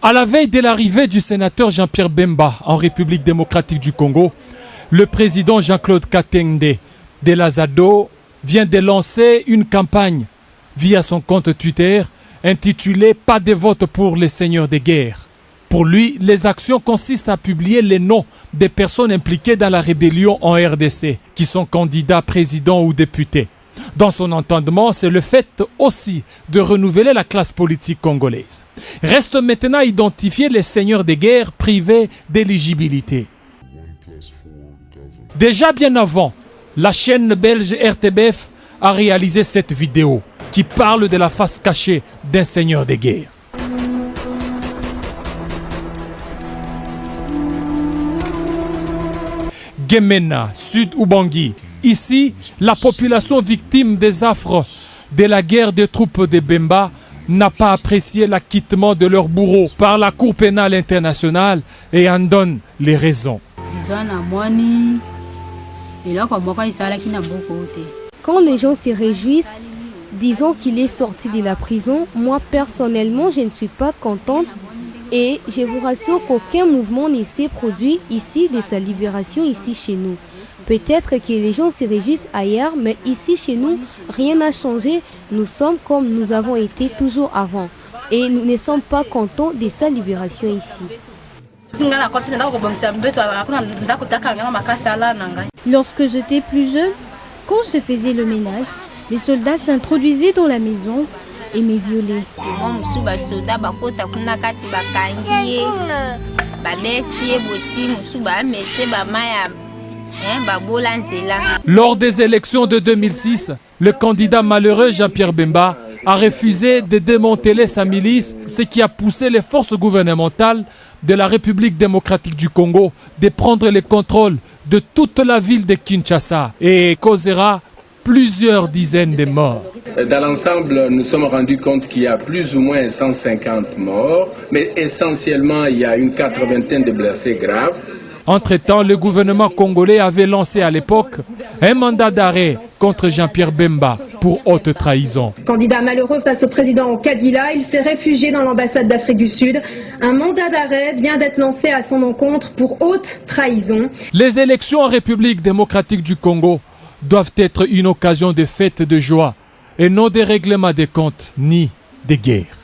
À la veille de l'arrivée du sénateur Jean-Pierre Bemba en République démocratique du Congo, le président Jean-Claude Katende de l'Azado vient de lancer une campagne via son compte Twitter intitulée « Pas de vote pour les seigneurs de guerre ». Pour lui, les actions consistent à publier les noms des personnes impliquées dans la rébellion en RDC, qui sont candidats présidents ou députés. Dans son entendement, c'est le fait aussi de renouveler la classe politique congolaise. Reste maintenant à identifier les seigneurs de guerre privés d'éligibilité. Déjà bien avant, la chaîne belge RTBF a réalisé cette vidéo qui parle de la face cachée d'un seigneur de guerre. Gemena, Sud Ubangi. Ici, la population victime des affres de la guerre des troupes de Bemba n'a pas apprécié l'acquittement de leurs bourreaux par la Cour pénale internationale et en donne les raisons. Quand les gens se réjouissent, disons qu'il est sorti de la prison, moi personnellement je ne suis pas contente et je vous rassure qu'aucun mouvement ne s'est produit ici de sa libération ici chez nous. Peut-être que les gens se réjouissent ailleurs, mais ici chez nous, rien n'a changé. Nous sommes comme nous avons été toujours avant. Et nous ne sommes pas contents de sa libération ici. Lorsque j'étais plus jeune, quand je faisais le ménage, les soldats s'introduisaient dans la maison et me violaient. Lors des élections de 2006, le candidat malheureux Jean-Pierre Bemba a refusé de démanteler sa milice, ce qui a poussé les forces gouvernementales de la République démocratique du Congo de prendre le contrôle de toute la ville de Kinshasa et causera plusieurs dizaines de morts. Dans l'ensemble, nous sommes rendus compte qu'il y a plus ou moins 150 morts, mais essentiellement, il y a une 80aine de blessés graves. Entre-temps, le gouvernement congolais avait lancé à l'époque un mandat d'arrêt contre Jean-Pierre Bemba pour haute trahison. Candidat malheureux face au président Kabila, il s'est réfugié dans l'ambassade d'Afrique du Sud. Un mandat d'arrêt vient d'être lancé à son encontre pour haute trahison. Les élections en République démocratique du Congo doivent être une occasion de fête de joie et non de règlement des comptes ni de guerre.